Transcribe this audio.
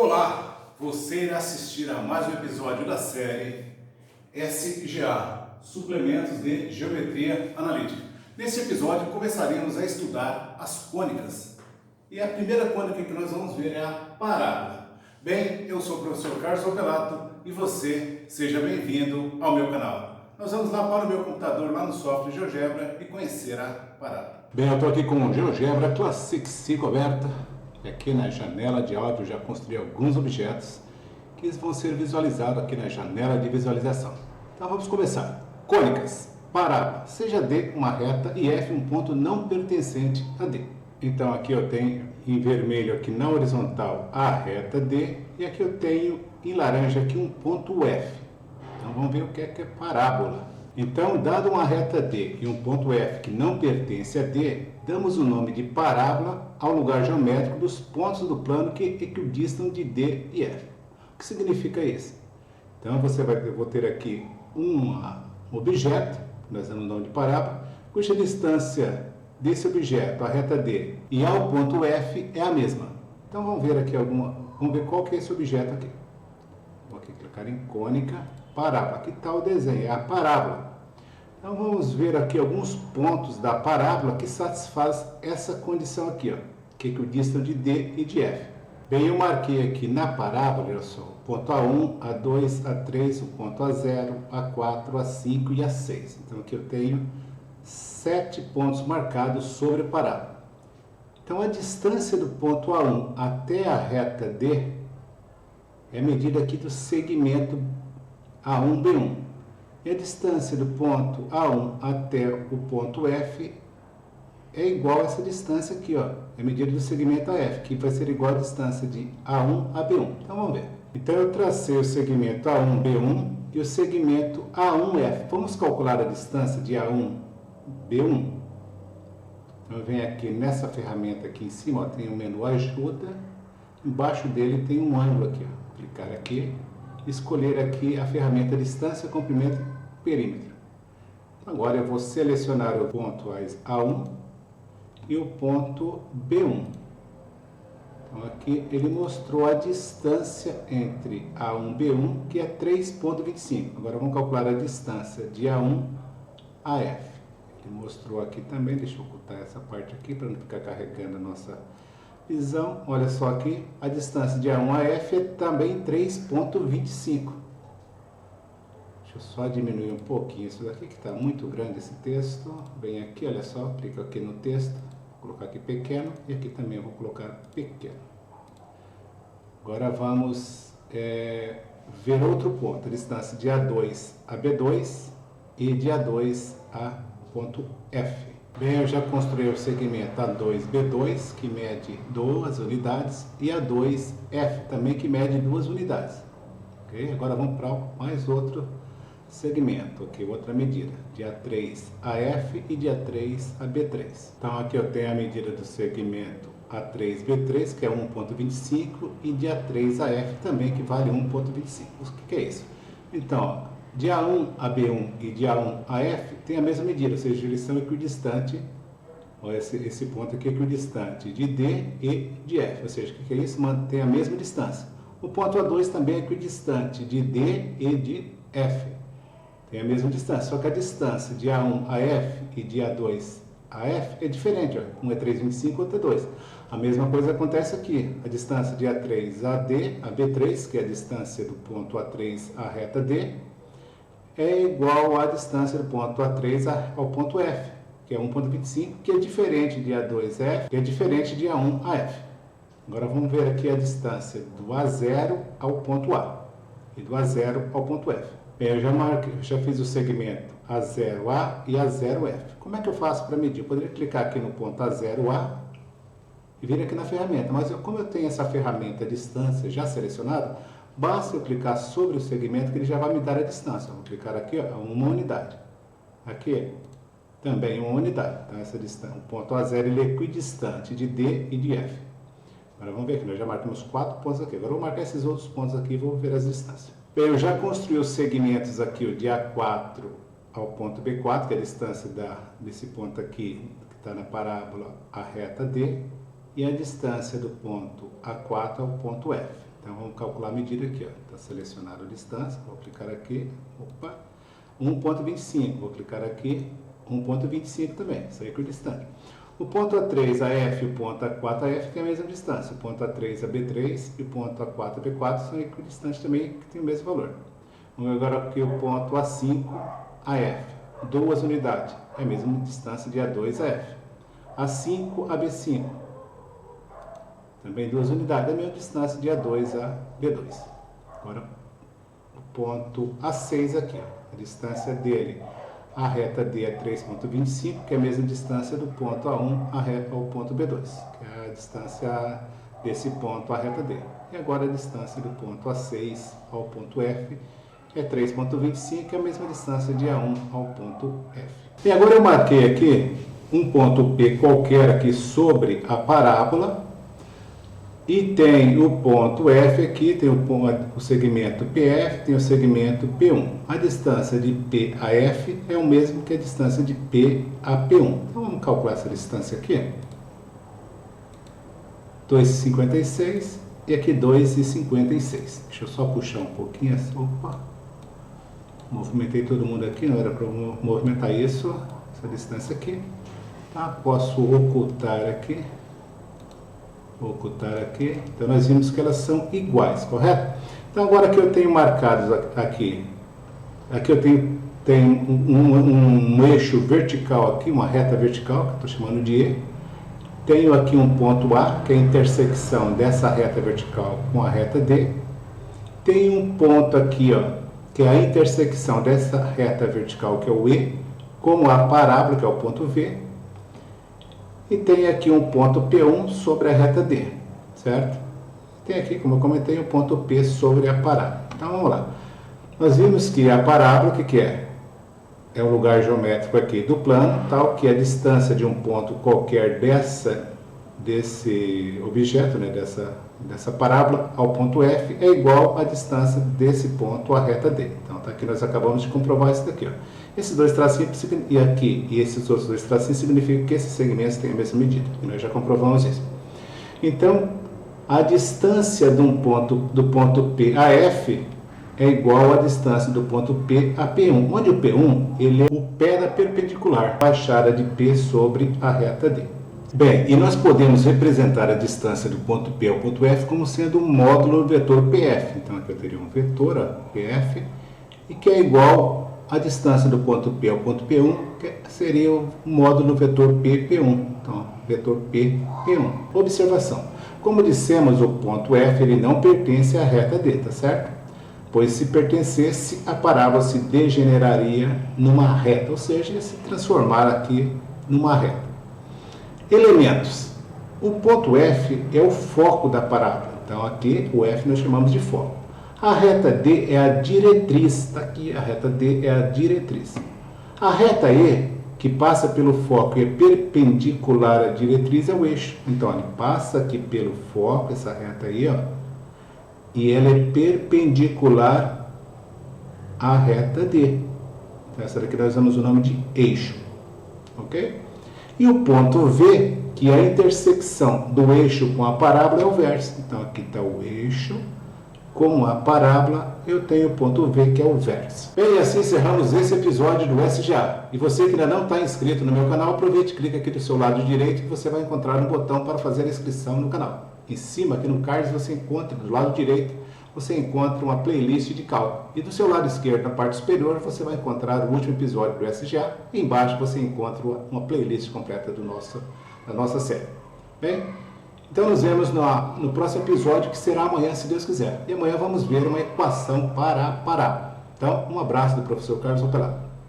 Olá, você irá assistir a mais um episódio da série SGA, Suplementos de Geometria Analítica. Neste episódio começaremos a estudar as cônicas. E a primeira cônica que nós vamos ver é a parábola. Bem, eu sou o professor Carlos Opelato e você seja bem-vindo ao meu canal. Nós vamos lá para o meu computador, lá no software GeoGebra e conhecer a parábola. Bem, eu estou aqui com o GeoGebra Classic 5 aberta. E aqui na janela de áudio já construí alguns objetos que vão ser visualizados aqui na janela de visualização. Então vamos começar. Cônicas, parábola, seja D uma reta e F um ponto não pertencente a D. Então aqui eu tenho em vermelho aqui na horizontal a reta D e aqui eu tenho em laranja aqui um ponto F. Então vamos ver o que é parábola. Então, dado uma reta D e um ponto F que não pertence a D, damos o nome de parábola ao lugar geométrico dos pontos do plano que equidistam de D e F. O que significa isso? Então, eu vou ter aqui um objeto, nós damos o nome de parábola, cuja distância desse objeto, a reta D, e ao ponto F é a mesma. Então, vamos ver aqui vamos ver qual que é esse objeto aqui. Vou aqui clicar em cônica, parábola. Aqui está o desenho, é a parábola. Então vamos ver aqui alguns pontos da parábola que satisfaz essa condição aqui, ó, que equidistam de D e de F. Bem, eu marquei aqui na parábola, olha só, o ponto A1, A2, A3, o ponto A0, A4, A5 e A6. Então aqui eu tenho 7 pontos marcados sobre a parábola. Então a distância do ponto A1 até a reta D é medida aqui do segmento A1, B1. E a distância do ponto A1 até o ponto F é igual a essa distância aqui, ó. É medida do segmento AF, que vai ser igual à distância de A1 a B1. Então vamos ver. Então eu tracei o segmento A1, B1 e o segmento A1F. Vamos calcular a distância de A1, B1. Então eu venho aqui nessa ferramenta aqui em cima, ó, tem o menu ajuda. Embaixo dele tem um ângulo aqui, ó. Clicar aqui. Escolher aqui a ferramenta distância, comprimento e perímetro. Agora eu vou selecionar o ponto A1 e o ponto B1. Então aqui ele mostrou a distância entre A1 e B1, que é 3,25. Agora vamos calcular a distância de A1 a F. Ele mostrou aqui também, deixa eu ocultar essa parte aqui para não ficar carregando a nossa visão. Olha só aqui, a distância de A1 a F é também 3,25. Deixa eu só diminuir um pouquinho isso daqui, que está muito grande esse texto. Vem aqui, olha só, clica aqui no texto, vou colocar aqui pequeno, e aqui também eu vou colocar pequeno. Agora vamos ver outro ponto, a distância de A2 a B2 e de A2 a ponto F. Bem, eu já construí o segmento A2B2, que mede 2 unidades, e A2F, também que mede 2 unidades. Okay? Agora vamos para mais outro segmento, okay? Outra medida, de A3AF e de A3AB3. Então aqui eu tenho a medida do segmento A3B3, que é 1,25, e de A3AF também, que vale 1,25. O que é isso? Então, ó, de A1 a B1 e de A1 a F tem a mesma medida, ou seja, eles são equidistantes. Olha, esse ponto aqui é equidistante de D e de F, ou seja, o que é isso? Mantém a mesma distância. O ponto A2 também é equidistante de D e de F, tem a mesma distância, só que a distância de A1 a F e de A2 a F é diferente, ó. Um é 3,25, outro é 2. A mesma coisa acontece aqui, a distância de A3 a D, a B3, que é a distância do ponto A3 à reta D, é igual à distância do ponto A3 ao ponto F, que é 1,25, que é diferente de A2F, que é diferente de A1 a F. Agora vamos ver aqui a distância do A0 ao ponto A e do A0 ao ponto F. Bem, eu já fiz o segmento A0A e A0F. Como é que eu faço para medir? Eu poderia clicar aqui no ponto A0A e vir aqui na ferramenta, mas como eu tenho essa ferramenta distância já selecionada, basta eu clicar sobre o segmento que ele já vai me dar a distância. Vou clicar aqui, ó, 1 unidade. Aqui também 1 unidade. Então essa distância, o ponto A0 ele é equidistante de D e de F. Agora vamos ver aqui, nós já marcamos 4 pontos aqui. Agora eu vou marcar esses outros pontos aqui e vou ver as distâncias. Bem, eu já construí os segmentos aqui, o de A4 ao ponto B4, que é a distância desse ponto aqui, que está na parábola, a reta D, e a distância do ponto A4 ao ponto F. Então vamos calcular a medida aqui, ó. Está selecionada a distância, vou clicar aqui, opa, 1,25, vou clicar aqui, 1,25 também, isso é equidistante. O ponto A3 a F e o ponto A4 a F tem a mesma distância, o ponto A3 a B3 e o ponto A4 a B4 são equidistantes também, que tem o mesmo valor. Vamos agora aqui o ponto A5 a F, 2 unidades, é a mesma distância de A2 a F. A5 a B5, também 2 unidades, é a mesma distância de A2 a B2. Agora, o ponto A6 aqui, ó, a distância dele, a reta D é 3,25, que é a mesma distância do ponto A1 ao ponto B2, que é a distância desse ponto à reta D. E agora a distância do ponto A6 ao ponto F é 3,25, que é a mesma distância de A1 ao ponto F. E agora eu marquei aqui um ponto P qualquer aqui sobre a parábola, e tem o ponto F aqui, tem o segmento PF, tem o segmento P1. A distância de P a F é o mesmo que a distância de P a P1. Então vamos calcular essa distância aqui. 2,56 e aqui 2,56. Deixa eu só puxar um pouquinho. Opa! Movimentei todo mundo aqui, não era para movimentar isso, essa distância aqui. Tá? Posso ocultar aqui. Vou ocultar aqui. Então nós vimos que elas são iguais, correto? Então agora que eu tenho marcados aqui eu tenho um eixo vertical aqui, uma reta vertical, que eu estou chamando de E. Tenho aqui um ponto A, que é a intersecção dessa reta vertical com a reta D. Tenho um ponto aqui, ó, que é a intersecção dessa reta vertical, que é o E, com a parábola, que é o ponto V. E tem aqui um ponto P1 sobre a reta D, certo? Tem aqui, como eu comentei, um ponto P sobre a parábola. Então, vamos lá. Nós vimos que a parábola, o que é? É um lugar geométrico aqui do plano, tal que a distância de um ponto qualquer desse objeto, né, dessa parábola, ao ponto F, é igual à distância desse ponto à reta D. Então, tá aqui nós acabamos de comprovar isso daqui, ó. Esses dois tracinhos e aqui e esses outros dois tracinhos significam que esses segmentos têm a mesma medida. E nós já comprovamos isso. Então, a distância do ponto P a F é igual à distância do ponto P a P1, onde o P1 ele é o pé da perpendicular, baixada de P sobre a reta D. Bem, e nós podemos representar a distância do ponto P ao ponto F como sendo um módulo vetor PF. Então, aqui eu teria um vetor, ó, PF, e que é igual a distância do ponto P ao ponto P1, que seria o módulo vetor PP1. Então, vetor PP1. Observação. Como dissemos, o ponto F ele não pertence à reta D, tá certo? Pois se pertencesse, a parábola se degeneraria numa reta, ou seja, ia se transformar aqui numa reta. Elementos. O ponto F é o foco da parábola. Então, aqui o F nós chamamos de foco. A reta D é a diretriz, está aqui, a reta D é a diretriz. A reta E, que passa pelo foco e é perpendicular à diretriz, é o eixo. Então, ele passa aqui pelo foco, essa reta aí, ó, e ela é perpendicular à reta D. Então, essa daqui nós damos o nome de eixo, ok? E o ponto V, que é a intersecção do eixo com a parábola, é o vértice. Então, aqui está o eixo. Com a parábola, eu tenho o ponto V, que é o vértice. Bem, e assim encerramos esse episódio do SGA. E você que ainda não está inscrito no meu canal, aproveite e clique aqui do seu lado direito que você vai encontrar um botão para fazer a inscrição no canal. Em cima, aqui no card, você encontra, do lado direito, você encontra uma playlist de cálculo. E do seu lado esquerdo, na parte superior, você vai encontrar o último episódio do SGA. E embaixo você encontra uma playlist completa da nossa série. Bem, então nos vemos no próximo episódio, que será amanhã, se Deus quiser. E amanhã vamos ver uma equação para a parábola. Então, um abraço do professor Carlos Opelato.